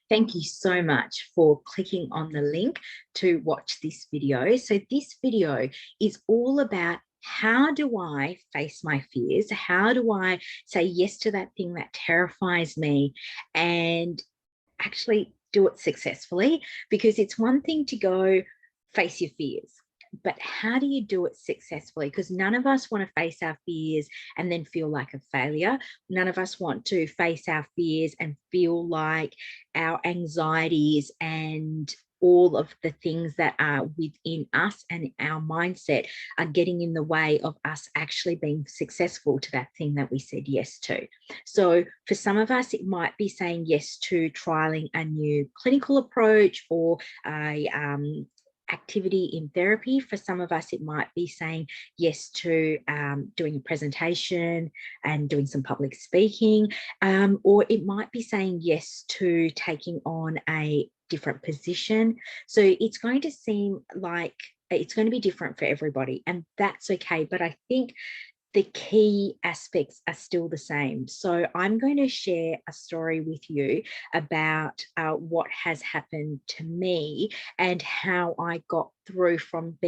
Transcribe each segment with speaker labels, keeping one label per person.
Speaker 1: Thank you so much for clicking on the link to watch this video. So this video is all about how do I face my fears? How do I say yes to that thing that terrifies me and actually do it successfully? Because it's one thing to go face your fears, but how do you do it successfully? Because none of us want to face our fears and then feel like a failure. None of us want to face our fears and feel like our anxieties and all of the things that are within us and our mindset are getting in the way of us actually being successful to that thing that we said yes to. So for some of us, it might be saying yes to trialing a new clinical approach or a activity in therapy. For some of us, it might be saying yes to doing a presentation and doing some public speaking, or it might be saying yes to taking on a different position. So it's going to seem like it's going to be different for everybody, and that's okay. But I think the key aspects are still the same. So I'm going to share a story with you about what has happened to me and how I got through from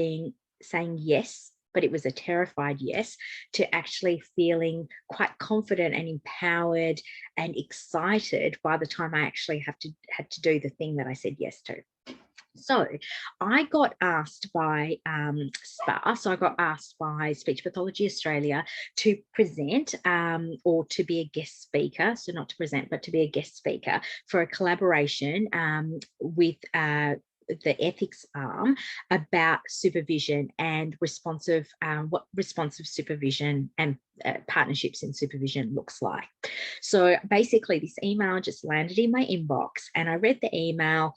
Speaker 1: saying yes, but it was a terrified yes, to actually feeling quite confident and empowered and excited by the time I actually had to do the thing that I said yes to. So I got asked by SPA, so I got asked by Speech Pathology Australia to present or to be a guest speaker, so not to present, but to be a guest speaker for a collaboration with the ethics arm about supervision and what responsive supervision and partnerships in supervision looks like. So basically this email just landed in my inbox and I read the email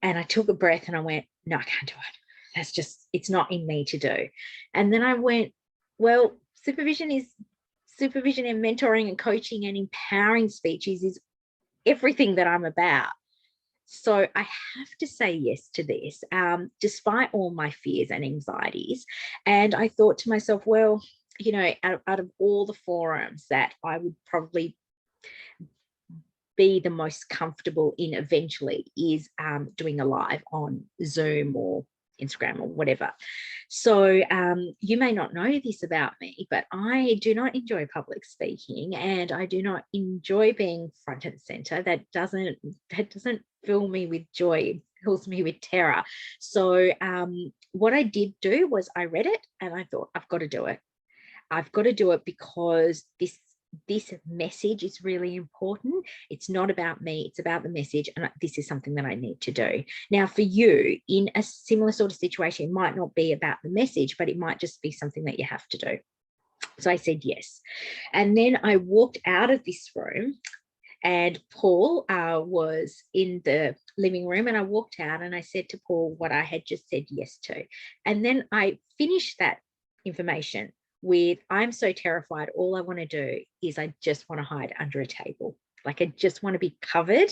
Speaker 1: and I took a breath and I went, no, I can't do it. That's just, it's not in me to do. And then I went, well, supervision and mentoring and coaching and empowering speeches is everything that I'm about. So I have to say yes to this, despite all my fears and anxieties. And I thought to myself, well, you know, out of all the forums that I would probably be the most comfortable in eventually is doing a live on Zoom or Instagram or whatever. So you may not know this about me, but I do not enjoy public speaking and I do not enjoy being front and center. That doesn't fill me with joy. It fills me with terror. So what I did do was I read it and I thought, I've got to do it. I've got to do it because this message is really important. It's not about me, it's about the message, and this is something that I need to do. Now for you, in a similar sort of situation, it might not be about the message, but it might just be something that you have to do. So I said yes. And then I walked out of this room and Paul was in the living room, and I walked out and I said to Paul what I had just said yes to. And then I finished that information with, I'm so terrified, all I want to do is I just want to hide under a table. Like I just want to be covered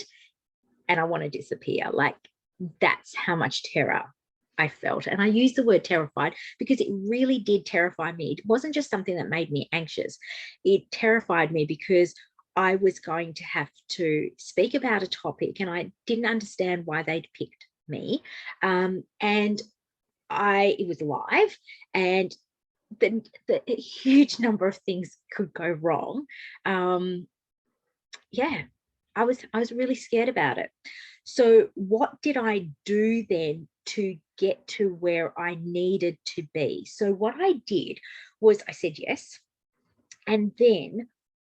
Speaker 1: and I want to disappear. Like that's how much terror I felt. And I use the word terrified because it really did terrify me. It wasn't just something that made me anxious. It terrified me because I was going to have to speak about a topic and I didn't understand why they'd picked me. And it was live, and the huge number of things could go wrong. Yeah, I was really scared about it. So what did I do then to get to where I needed to be? So what I did was I said yes, and then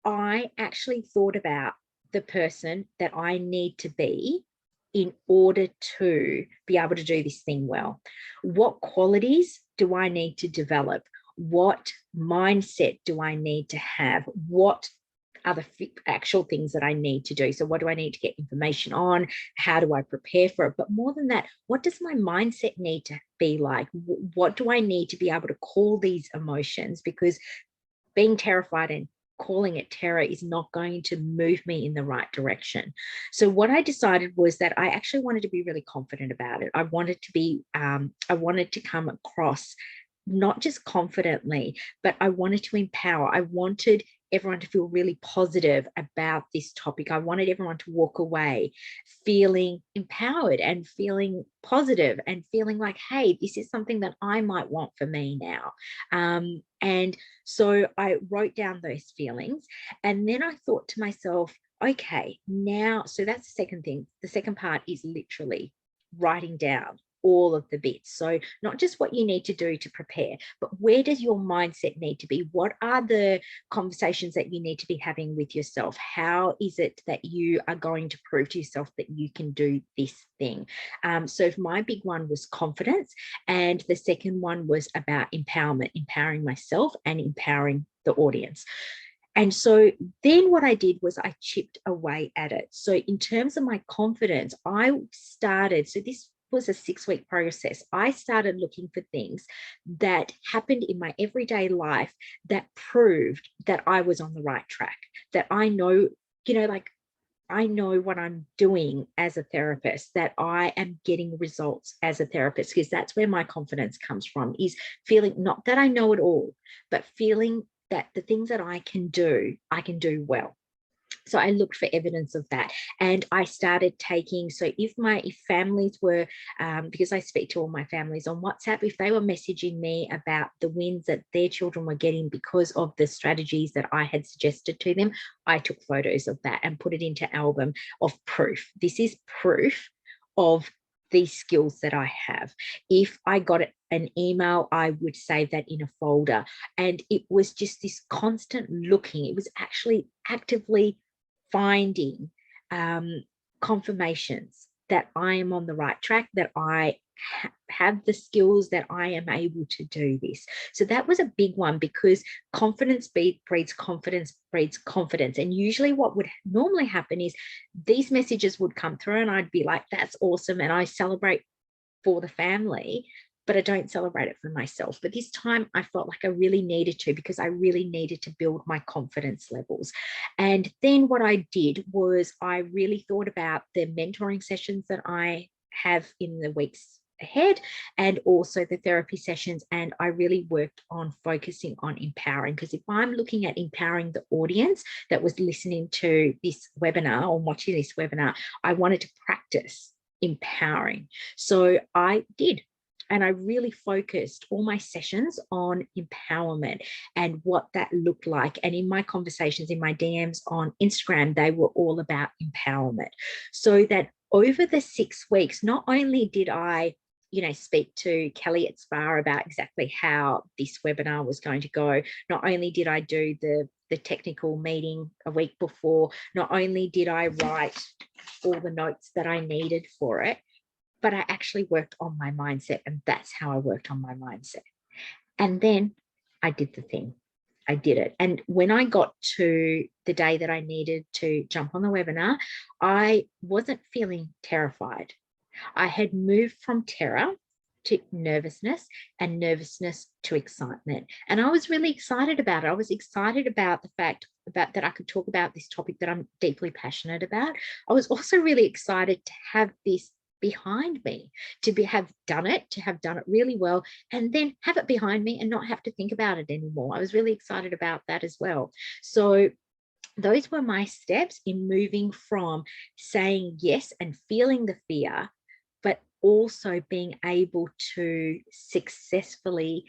Speaker 1: I actually thought about the person that I need to be in order to be able to do this thing well. What qualities do I need to develop? What mindset do I need to have? What are the actual things that I need to do? So what do I need to get information on? How do I prepare for it? But more than that, what does my mindset need to be like? What do I need to be able to call these emotions? Because being terrified and calling it terror is not going to move me in the right direction. So what I decided was that I actually wanted to be really confident about it. I wanted to come across not just confidently, but I wanted to empower. I wanted everyone to feel really positive about this topic. I wanted everyone to walk away feeling empowered and feeling positive and feeling like, hey, this is something that I might want for me now. And so I wrote down those feelings, and then I thought to myself, okay, now, so that's the second thing. The second part is literally writing down all of the bits. So not just what you need to do to prepare, but where does your mindset need to be? What are the conversations that you need to be having with yourself? How is it that you are going to prove to yourself that you can do this thing? So my big one was confidence, and the second one was about empowerment, empowering myself and empowering the audience. And so then what I did was I chipped away at it. So in terms of my confidence, I started, so this was a 6-week process. I started looking for things that happened in my everyday life that proved that I was on the right track, that I know, like I know what I'm doing as a therapist, that I am getting results as a therapist, because that's where my confidence comes from, is feeling not that I know it all, but feeling that the things that I can do well. So I looked for evidence of that, and I started taking, so if families were, because I speak to all my families on WhatsApp, if they were messaging me about the wins that their children were getting because of the strategies that I had suggested to them, I took photos of that and put it into album of proof. This is proof of these skills that I have. If I got an email, I would save that in a folder. And it was just this constant looking. It was actually actively finding confirmations that I am on the right track, that I have the skills, that I am able to do this. So that was a big one, because confidence breeds confidence breeds confidence. And usually what would normally happen is these messages would come through and I'd be like, that's awesome. And I celebrate for the family, but I don't celebrate it for myself. But this time I felt like I really needed to, because I really needed to build my confidence levels. And then what I did was I really thought about the mentoring sessions that I have in the weeks ahead, and also the therapy sessions. And I really worked on focusing on empowering, because if I'm looking at empowering the audience that was listening to this webinar or watching this webinar, I wanted to practice empowering. So I did. And I really focused all my sessions on empowerment and what that looked like. And in my conversations, in my DMs on Instagram, they were all about empowerment. So that over the 6 weeks, not only did I speak to Kelly at SPA about exactly how this webinar was going to go, not only did I do the technical meeting a week before, not only did I write all the notes that I needed for it, but I actually worked on my mindset. And that's how I worked on my mindset. And then I did the thing. I did it. And when I got to the day that I needed to jump on the webinar, I wasn't feeling terrified. I had moved from terror to nervousness, and nervousness to excitement. And I was really excited about it. I was excited about the fact that I could talk about this topic that I'm deeply passionate about. I was also really excited to have this behind me, to have done it really well, and then have it behind me and not have to think about it anymore. I was really excited about that as well. So those were my steps in moving from saying yes and feeling the fear, but also being able to successfully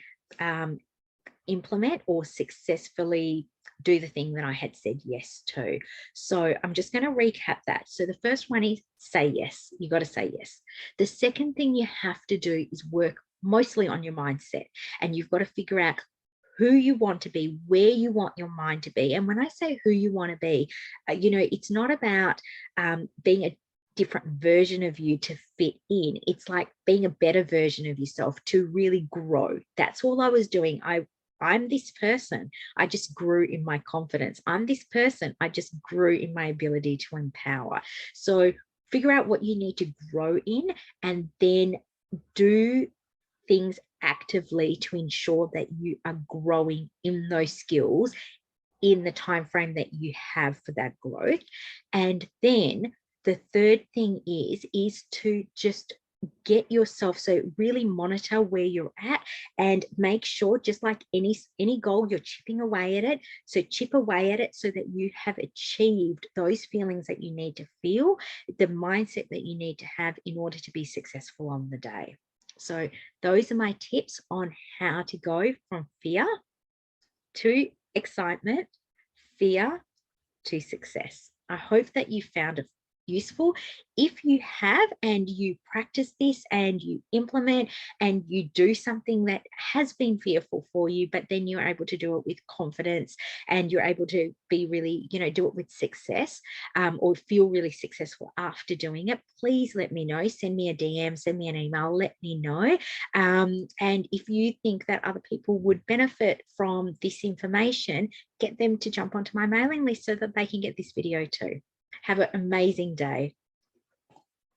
Speaker 1: implement or successfully do the thing that I had said yes to. So I'm just going to recap that. So the first one is say yes. You got to say yes. The second thing you have to do is work mostly on your mindset, and you've got to figure out who you want to be, where you want your mind to be. And when I say who you want to be, it's not about being a different version of you to fit in. It's like being a better version of yourself to really grow. That's all I was doing. I'm this person. I just grew in my confidence. I'm this person. I just grew in my ability to empower. So figure out what you need to grow in, and then do things actively to ensure that you are growing in those skills in the time frame that you have for that growth. And then the third thing is to just get yourself, so really monitor where you're at and make sure, just like any goal, you're chipping away at it. So chip away at it so that you have achieved those feelings that you need to feel, the mindset that you need to have in order to be successful on the day. So those are my tips on how to go from fear to excitement, fear to success. I hope that you found it useful. If you have, and you practice this and you implement and you do something that has been fearful for you, but then you're able to do it with confidence and you're able to be really, do it with success, or feel really successful after doing it, please let me know. Send me a DM, send me an email, let me know. And if you think that other people would benefit from this information, get them to jump onto my mailing list so that they can get this video too. Have an amazing day.